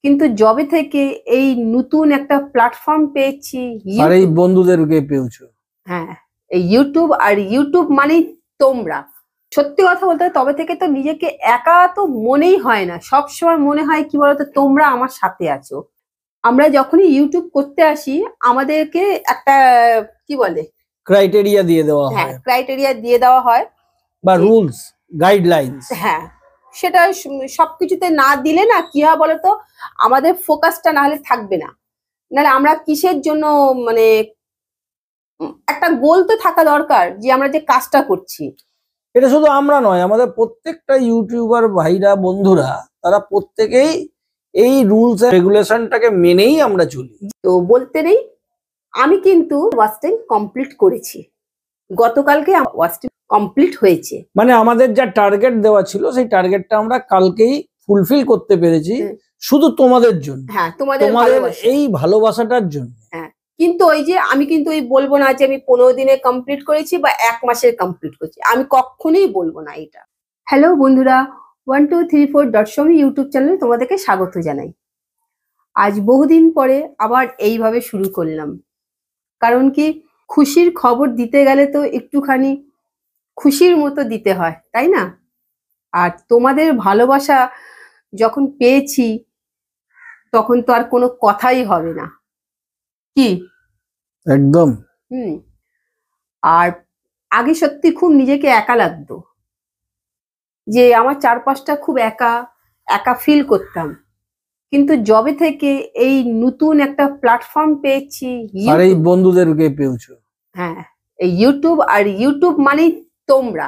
কিন্তু যবে থেকে এই নতুন একটা প্ল্যাটফর্ম পেয়েছি, আর এই বন্ধুদেরকে পেয়েছো। হ্যাঁ, এই ইউটিউব, আর ইউটিউব মানে তোমরা। সত্যি কথা বলতে তবে থেকে তো নিজেকে একা তো মনেই হয় না, সবসময় মনে হয় কি বলতো, তোমরা আমার সাথে আছো। আমরা যখনই ইউটিউব করতে আসি আমাদেরকে একটা কি বলে ক্রাইটেরিয়া দিয়ে দেওয়া হয়। হ্যাঁ, ক্রাইটেরিয়া দিয়ে দেওয়া হয় বা রুলস গাইডলাইন্স। হ্যাঁ, সেটা সবকিছুতে না দিলে না কি হয় বলতো, আমাদের ফোকাসটা না হলে থাকবে না। নাহলে আমরা কিসের জন্য মানে একটা গোল তো থাকা দরকার যে আমরা যে কাজটা করছি। এটা শুধু আমরা নয়, আমাদের প্রত্যেকটা ইউটিউবার ভাইরা বন্ধুরা তারা প্রত্যেকেই এই রুলস এন্ড রেগুলেশনটাকে মেনেই আমরা চলি। তো বলতে নেই, আমি কিন্তু ওয়াচ টাইম কমপ্লিট করেছি, গতকালকে ওয়াচ টাইম কমপ্লিট হয়েছে। মানে আমাদের যা টার্গেট দেওয়া ছিল সেই টার্গেটটা আমরা কালকেই ফুলফিল করতে পেরেছি, শুধু তোমাদের জন্য। হ্যাঁ, তোমাদের এই ভালোবাসাটার জন্য। হ্যাঁ, কিন্তু ওই যে আমি কিন্তু ওই বলবো না যে আমি 15 দিনে কমপ্লিট করেছি বা 1 মাসের কমপ্লিট করেছি, আমি কখনোই বলবো না এটা। হ্যালো বন্ধুরা, 1234.com ইউটিউব চ্যানেলে তোমাদেরকে স্বাগত জানাই। আজ বহুদিন পরে আবার এইভাবে শুরু করলাম, কারণ কি, খুশির খবর দিতে গেলে তো একটুখানি খুশির মতো দিতে হয়, তাই না? আর তোমাদের ভালোবাসা যখন পেয়েছি তখন তো আর কোনো কথাই হবে না, কি? একদম। আর আগে সত্যি খুব নিজেকে একা লাগতো, যে আমার চারপাশটা খুব একা একা ফিল করতাম। কিন্তু যবে থেকে এই নতুন একটা প্ল্যাটফর্ম পেয়েছি, আর এই বন্ধুদেরকে পেয়েছো। হ্যাঁ, এই ইউটিউব, আর ইউটিউব মানে তোমরা।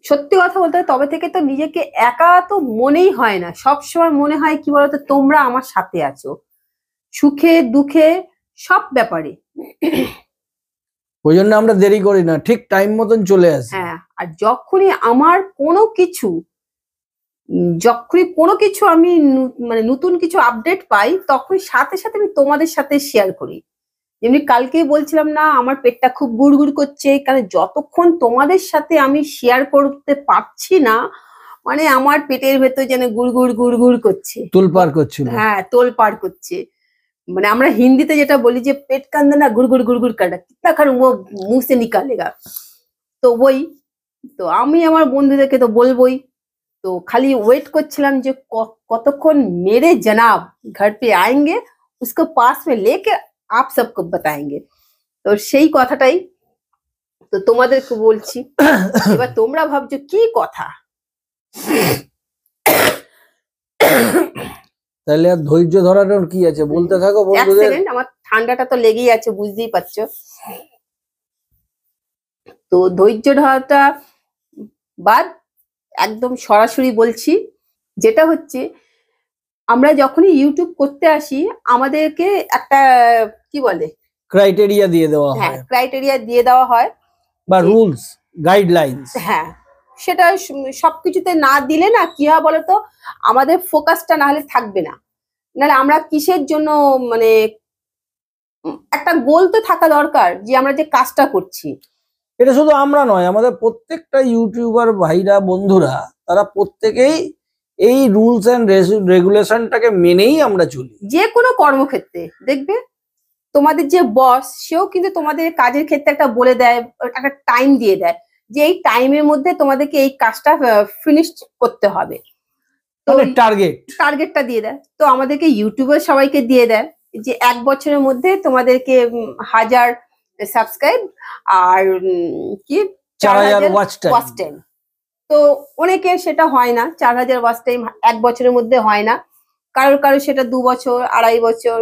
সত্যি কথা বলতে তবে থেকে তো নিজেকে একা তো মনেই হয় না, সবসময় মনে হয় কি বলতো, তোমরা আমার সাথে আছো সুখে দুঃখে সব ব্যাপারে। ওই জন্য আমরা দেরি করি না, ঠিক টাইম মতন চলে আসি। হ্যাঁ, আর যখনই আমার কোনো কিছু আমি মানে নতুন কিছু আপডেট পাই, তখন সাথে সাথে আমি তোমাদের সাথে শেয়ার করি। যেমনি কালকেই বলছিলাম না, আমার পেটটা খুব গুড়গুড় করছে, কারণ যতক্ষণ তোমাদের সাথে আমি শেয়ার করতে পারছি না, মানে আমার পেটের ভেতর যেন গুড়গুড় গুড়গুড় করছে, তোলপাড় করছিল। হ্যাঁ, তোলপাড় করছে। মানে আমরা হিন্দিতে যেটা বলি যে পেট কান্দে না, গুড়গুড় গুড়গুড় কাটা, কিतना খার वो मुंह से निकालेगा। তো ওই তো আমি আমার বন্ধুদেরকে তো বলবোই, তো খালি ওয়েট করছিলাম যে কতক্ষণ মেরে জনাব घर पे आएंगे, उसको पास में लेके आप सबको बताएंगे। তো সেই কথাটাই তো তোমাদেরকে বলছি। এবার তোমরা ভাবছো কি কথা, তাহলে আর ধৈর্য ধরানোর কি আছে, বলতে থাকো বন্ধুদের। এক সেকেন্ড, আমার ঠান্ডাটা তো লেগেই আছে, বুঝতেই পারছো। তো ধৈর্য ধরাটা বাদ, একদম সরাসরি বলছি, যেটা হচ্ছে আমরা যখনই ইউটিউব করতে আসি আমাদেরকে একটা কি বলে ক্রাইটেরিয়া দিয়ে দেওয়া হয়। হ্যাঁ, ক্রাইটেরিয়া দিয়ে দেওয়া হয় বা রুলস গাইডলাইন্স। হ্যাঁ, সেটা সবকিছুতে না দিলে না কি হয় বলতো, আমাদের ফোকাসটা না হলে থাকবে না। নাহলে আমরা কিসের জন্য মানে একটা গোল তো থাকা দরকার যে আমরা যে কাজটা করছি। এটা শুধু আমরা নয়, আমাদের প্রত্যেকটা ইউটিউবার ভাইরা বন্ধুরা তারা প্রত্যেকেই এই রুলস এন্ড রেগুলেশনটাকে মেনেই আমরা চলি। যে কোনো কর্মক্ষেত্রে দেখবে তোমাদের যে বস, সেও কিন্তু তোমাদের কাজের ক্ষেত্রে একটা বলে দেয়, একটা টাইম দিয়ে দেয় যে এই টাইমের মধ্যে তোমাদেরকে এই কাজটা ফিনিশ করতে হবে। তো টার্গেটটা দিয়ে দেয়। তো আমাদেরকে ইউটিউবের সবাইকে দিয়ে দেয় যে 1 বছরের মধ্যে তোমাদেরকে 1000 সাবস্ক্রাইব আর কি 4000 ওয়াচ টাইম। তো অনেকের সেটা হয় না, 4000 ওয়াচ টাইম 1 বছরের মধ্যে হয় না, কারোর সেটা 2 বছর 2.5 বছর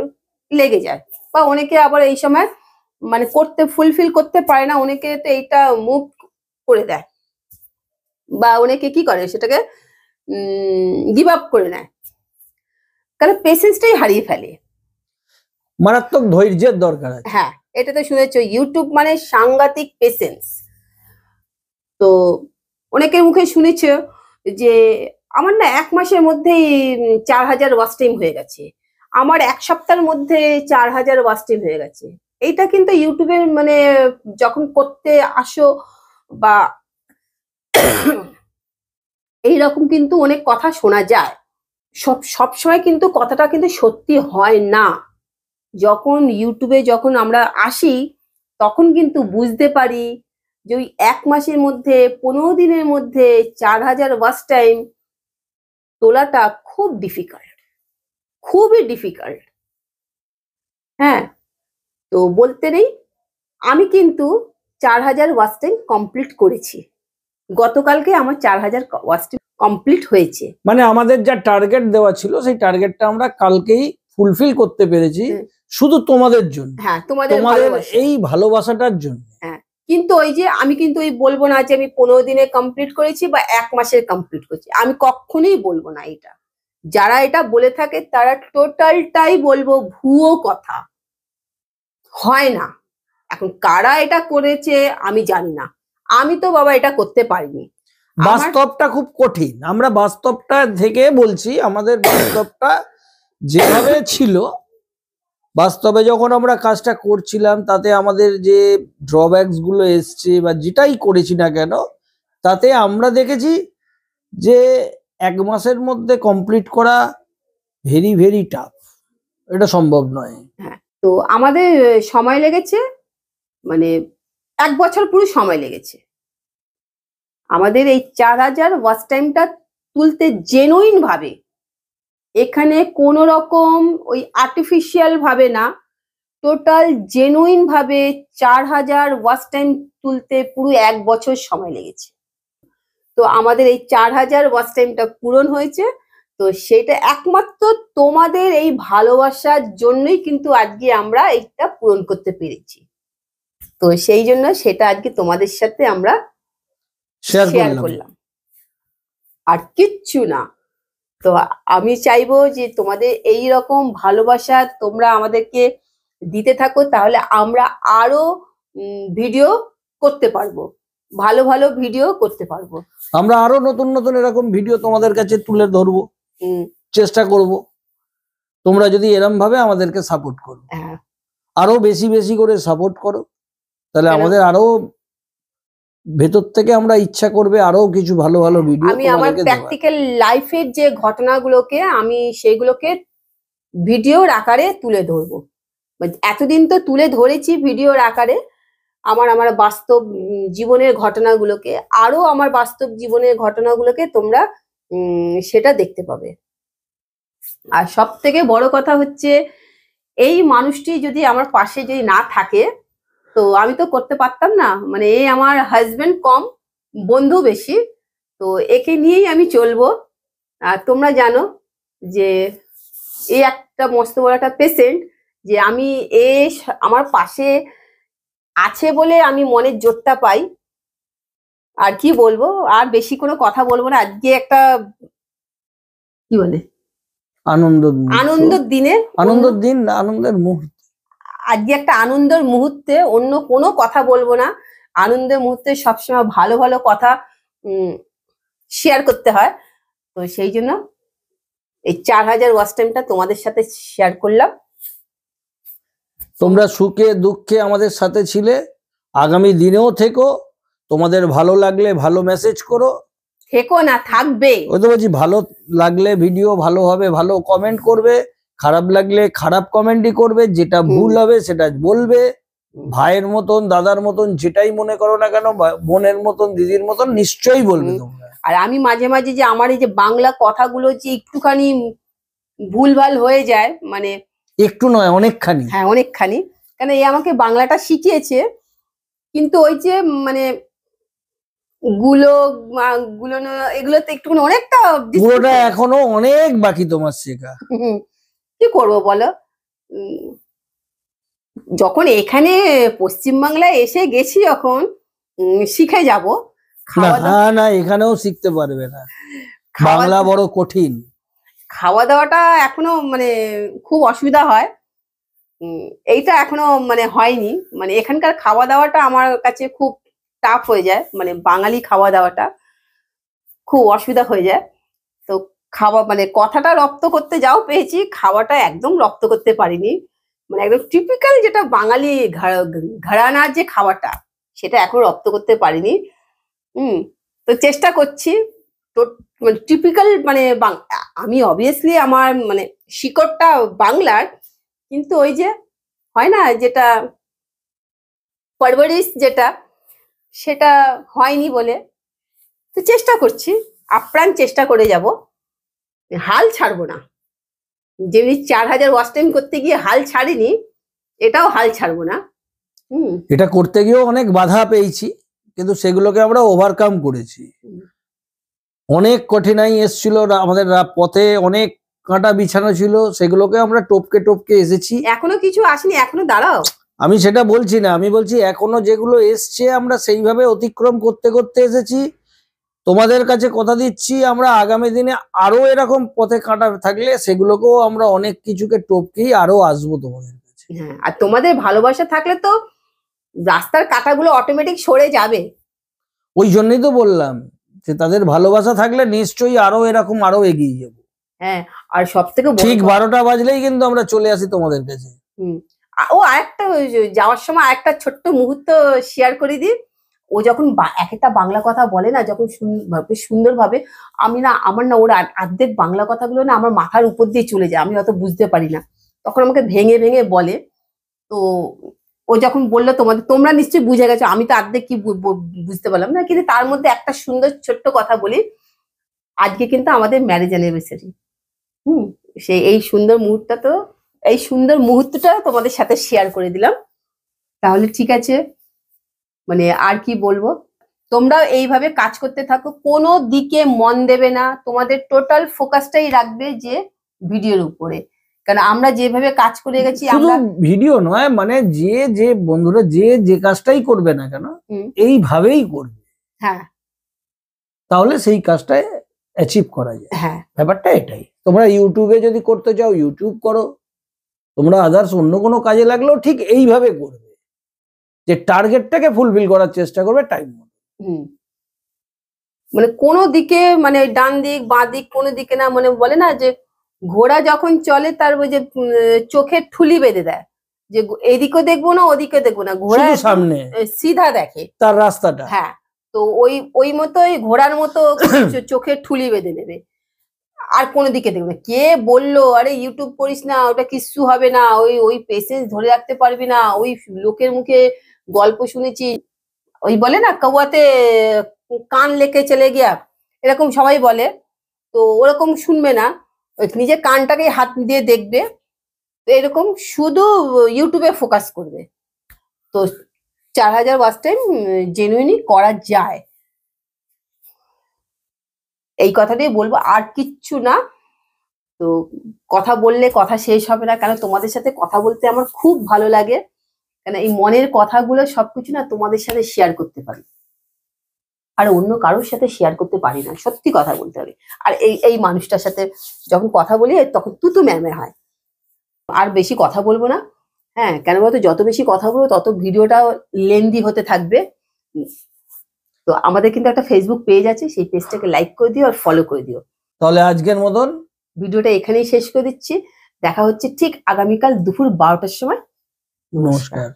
লেগে যায়। বা অনেকে আবার এই সময় মানে ফুলফিল করতে পারে না, অনেকে তো এইটা মুভ করে দেয়, বা অনেকে কি করে সেটাকে গিভ আপ করে নেয়, কারণ পেশেন্সটাই হারিয়ে ফেলে। মারাত্মক ধৈর্যের দরকার আছে। হ্যাঁ, এটা তো শুনেছো, ইউটিউব মানে সাংঘাতিক পেশেন্স। তো অনেকের মুখে শুনেছো যে আমার না 1 মাসের মধ্যেই 4000 ওয়াচ টাইম হয়ে গেছে, আমার 1 সপ্তাহের মধ্যে 4000 ওয়াচ টাইম হয়ে গেছে। এইটা কিন্তু ইউটিউবের মানে যখন করতে আসো বা এইরকম কিন্তু অনেক কথা শোনা যায়। সবসময় কিন্তু কথাটা কিন্তু সত্যি হয় না। যখন ইউটিউবে যখন আমরা আসি তখন কিন্তু বুঝতে পারি যে ওই 1 মাসের মধ্যে 15 দিনের মধ্যে 4000 ওয়াচ টাইম তোলাটা খুব ডিফিকাল্ট, খুবই ডিফিকাল্ট। হ্যাঁ, তো বলতে নেই, আমি কিন্তু 4000 ওয়াচ টাইম কমপ্লিট করেছি। গতকালকে আমার 4000 ওয়াচ টাইম কমপ্লিট হয়েছে। মানে আমাদের যা টার্গেট দেওয়া ছিল সেই টার্গেটটা আমরা কালকেই ফুলফিল করতে পেরেছি, শুধু তোমাদের জন্য। হ্যাঁ, তোমাদের এই ভালোবাসাটার জন্য। হ্যাঁ, কিন্তু ওই যে আমি কিন্তু ওই বলবো না যে আমি 15 দিনে কমপ্লিট করেছি বা 1 মাসের কমপ্লিট করেছি, আমি কখনোই বলবো না এটা। যারা এটা বলে থাকে তারা টোটালটাই বলবো ভুয়ো কথা, হয় না। এখন কারা এটা করেছে আমি জানি না, আমি তো বাবা এটা করতে পারিনি। বাস্তবটা খুব কঠিন, আমরা বাস্তবটা থেকে বলছি। আমাদের বাস্তবটা যেভাবে ছিল, বাস্তবে যখন আমরা কাজটা করছিলাম তাতে আমাদের যে ড্রব্যাকস গুলো এসছে বা যেটাই করেছি না কেন, তাতে আমরা দেখেছি যে 1 মাসের মধ্যে কমপ্লিট করা ভেরি ভেরি টাফ, এটা সম্ভব নয়। হ্যাঁ, তো আমাদের সময় লেগেছে, মানে 1 বছর পুরো সময় লেগেছে আমাদের এই 4000 ওয়াচ টাইমটা তুলতে, জেনুইন ভাবে। এখানে কোনো রকম ওই আর্টিফিশিয়াল ভাবে না, টোটাল জেনুইন ভাবে 4000 ওয়াচ টাইম তুলতে পুরো 1 বছর সময় লেগেছে। তো আমাদের এই 4000 ওয়াচ টাইমটা পূরণ হয়েছে। তো সেটা একমাত্র তোমাদের এই ভালোবাসার জন্যই কিন্তু আজকে আমরা এইটা পূরণ করতে পেরেছি। তো সেই জন্য সেটা আজকে তোমাদের সাথে আমরা শেয়ার করলাম, আর কিচ্ছু না। তো আমি চাইবো যে তোমাদের এই রকম ভালোবাসা তোমরা আমাদেরকে দিতে থাকো, তাহলে আমরা আরো ভিডিও করতে পারবো, ভালো ভালো ভিডিও করতে পারবো। আমরা আরো নতুন নতুন এরকম ভিডিও তোমাদের কাছে তুলে ধরবো, চেষ্টা করব। তোমরা যদি এরম ভাবে আমাদেরকে সাপোর্ট করো, আরো বেশি বেশি করে সাপোর্ট করো, তাহলে আমাদের আরো ভেতর থেকে আমরা ইচ্ছা করবে আরো কিছু ভালো ভালো ভিডিও। আমি আমার প্র্যাকটিক্যাল লাইফের যে ঘটনাগুলোকে আমি সেগুলোকে ভিডিওর আকারে তুলে ধরবো। এতদিন তো তুলে ধরেছি ভিডিওর আকারে আমার বাস্তব জীবনের ঘটনাগুলোকে, আরো আমার বাস্তব জীবনের ঘটনাগুলোকে তোমরা সেটা দেখতে পাবে। আর সব থেকে বড় কথা হচ্ছে, এই মানুষটি যদি আমার পাশে যদি না থাকে তো আমি তো করতে পারতাম না। মানে এই আমার হাজবেন্ড কম, বন্ধু বেশি, তো একে নিয়েই আমি চলবো। আর তোমরা জানো যে এই একটা মস্ত বড় একটা পেশেন্ট, যে আমি আমার পাশে আছে বলে আমি মনের জোরটা পাই। আর কি বলবো, আর বেশি কোনো কথা বলবো না। আজকে একটা কি বলে আনন্দের মুহূর্ত, আজকে একটা আনন্দের মুহূর্তে অন্য কোনো কথা বলবো না। আনন্দের মুহূর্তে সবসময় ভালো ভালো কথা শেয়ার করতে হয়। তো সেই জন্য এই 4000 ওয়াচ টাইমটা তোমাদের সাথে শেয়ার করলাম। তোমরা সুখে দুঃখে আমাদের সাথে ছিলে, আগামী দিনেও থেকো। তোমাদের ভালো লাগলে ভালো মেসেজ করো, থেকো না থাকবে। ওই তো বলছি, ভালো লাগলে ভিডিও ভালো হবে, ভালো কমেন্ট করবে, খারাপ লাগলে খারাপ কমেন্টই করবে, যেটা ভুল হবে সেটা বলবে। ভাইয়ের মতন দাদার মতন যেটাই মনে করো না কেন, বোনের মতন দিদির মতন নিশ্চয়ই বলবে তোমরা। আর আমি মাঝে মাঝে যে আমার এই যে বাংলা কথাগুলো যে একটুখানি ভুলভাল হয়ে যায়, মানে একটু নয় অনেকখানি, হ্যাঁ অনেকখানি, কেন এই আমাকে বাংলাটা শিখিয়েছে, কিন্তু ওই যে মানে এগুলোতে একটুখানি অনেকটা পুরোটা এখনো অনেক বাকি তোমার শেখা। কি করবো বলো, যখন এখানে পশ্চিমবাংলায় এসে গেছি যখন শিখে যাব। না এখানেও শিখতে পারবে না, বাংলা বড় কঠিন। খাওয়া দাওয়াটা এখনো মানে খুব অসুবিধা হয়, এইটা এখনো মানে হয়নি। মানে এখানকার খাওয়া দাওয়াটা আমার কাছে খুব টাফ হয়ে যায়, মানে বাঙালি খাওয়া দাওয়াটা খুব অসুবিধা হয়ে যায়। তো খাওয়া মানে কথাটা রপ্ত করতে যাও পেয়েছি, খাওয়াটা একদম রপ্ত করতে পারিনি। মানে একদম টিপিক্যাল যেটা বাঙালি ঘরানার যে খাওয়াটা, সেটা এখন রপ্ত করতে পারিনি। তো চেষ্টা করছি, মানে টিপিক্যাল মানে আমি অবভিয়াসলি আমার মানে শিকড়টা বাংলার, কিন্তু ওই যে হয় না যেটা পরবরিশ যেটা সেটা হয়নি বলে তো চেষ্টা করছি, আপ্রাণ চেষ্টা করে যাব, হাল ছাড়বো না। যেমনি 4000 ওয়াচ টাইম করতে গিয়ে হাল ছাড়িনি, এটাও হাল ছাড়বো না। এটা করতে গিয়েও অনেক বাধা পেয়েছি, কিন্তু সেগুলোকে আমরা ওভারকাম করেছি। অনেক কঠিনাই এসেছিল আমাদের পথে, অনেক কাঁটা বিছানো ছিল, সেগুলোকে আমরা টপকে টপকে এসেছি। এখনো কিছু আসেনি, এখনো দাঁড়াও। আমি সেটা বলছি না, আমি বলছি এখনো যেগুলো এসছে আমরা সেইভাবে অতিক্রম করতে করতে এসেছি। তোমাদের কাছে কথা দিচ্ছি, আমরা আগামী দিনে আরো এরকম পথে কাঁটা থাকলে সেগুলোকেও আমরা অনেক কিছুকে টপকেই আরো আসবো তোমাদের কাছে। হ্যাঁ, আর তোমাদের ভালোবাসা থাকলে তো রাস্তার কাঁটাগুলো অটোমেটিক সরে যাবে। ওই জন্যই তো বললাম যে তাদের ভালোবাসা থাকলে নিশ্চয়ই আরো এরকম আরো এগিয়ে যাবো। হ্যাঁ, আর সব থেকে ঠিক 12টা বাজলেই কিন্তু আমরা চলে আসি তোমাদের কাছে। ও আরেকটা যাওয়ার সময় আরেকটা ছোট্ট মুহূর্ত শেয়ার করে দিই। ও যখন এক একটা বাংলা কথা বলে না, যখন সুন্দরভাবে, আমি না আমার না ওর অর্ধেক বাংলা কথাগুলো না আমার মাথার উপর দিয়ে চলে যায়, আমি অত বুঝতে পারি না, তখন আমাকে ভেঙে ভেঙে বলে। তো ও যখন বললো তোমরা নিশ্চয়ই বুঝে গেছো, আমি তো অর্ধেক কি বুঝতে পারলাম না, কিন্তু তার মধ্যে একটা সুন্দর ছোট্ট কথা বলি। আজকে কিন্তু আমাদের ম্যারেজ অ্যানিভার্সারি। এই সুন্দর মুহূর্তটা তোমাদের সাথে শেয়ার করে দিলাম। তাহলে ঠিক আছে, মানে আর কি বলবো, তোমরাও এইভাবে কাজ করতে থাকো, কোনো দিকে মন দেবে না, তোমাদের টোটাল ফোকাসটাই রাখবে যে ভিডিওর উপরে। কারণ আমরা যেভাবে কাজ করে গেছি, আমরা ভিডিও নয়, মানে যে বন্ধুরা যে কাজটাই করবে না কেন এইভাবেই করবে, হ্যাঁ, তাহলে সেই কাজটাই অ্যাচিভ করা যায়। হ্যাঁ, ব্যাপারটা এটাই। তোমরা ইউটিউবে যদি করতে চাও ইউটিউব করো, তোমরা আদার্স অন্য কোনো কাজে লাগলেও ঠিক এইভাবে করবে, যে টার্গেটটাকে ফুলফিল করার চেষ্টা করবে টাইম মতো। মানে কোনো দিকে, মানে ডান দিক বাঁ দিক কোনো দিকে না, মানে বলে না যে ঘোড়া যখন চলে তার ওই যে চোখের ঠুলি বেঁধে দেয়, যে এদিকে দেখবো না ওদিকে দেখবো না, ঘোড়া সামনে সিধা দেখে তার রাস্তাটা। হ্যাঁ, তো ওই মতোই ঘোড়ার মতো চোখের ঠুলি বেঁধে নেবে, আর কোনো দিকে দেখবে না। কে বললো আরে ইউটিউব করিস না, ওটা কিচ্ছু হবে না, ওই পেশেন্স ধরে রাখতে পারবি না, ওই লোকের মুখে গল্প শুনেছি, ওই বলে না কৌয়াতে কান লেকে চলে গিয়া, এরকম সবাই বলে। তো ওরকম শুনবে না, নিজের কানটাকে হাত দিয়ে দেখবে, তো এরকম শুধু ইউটিউবে ফোকাস করবে। তো 4000 ওয়াচ টাইম জেনুইনলি করা যায়, এই কথাটাই বলবো, আর কিচ্ছু না। তো কথা বললে কথা শেষ হবে না, কেন তোমাদের সাথে কথা বলতে আমার খুব ভালো লাগে, কেন এই মনের কথাগুলো সবকিছু না তোমাদের সাথে শেয়ার করতে পারি, আর অন্য কারোর সাথে শেয়ার করতে পারি না, সত্যি কথা বলতে হবে। আর এই মানুষটার সাথে যখন কথা বলি তখন তুতু ম্যামে হয়। আর বেশি কথা বলবো না, হ্যাঁ, কেন বলতো যত বেশি কথা বলবো তত ভিডিওটা লেন্দি হতে থাকবে। তো আমাদের কিন্তু একটা ফেসবুক পেজ আছে, সেই পেজটাকে লাইক করে দিও আর ফলো করে দিও। তাহলে আজকের মতন ভিডিওটা এখানেই শেষ করে দিচ্ছি, দেখা হচ্ছে ঠিক আগামীকাল দুপুর 12টার সময়। নমস্কার।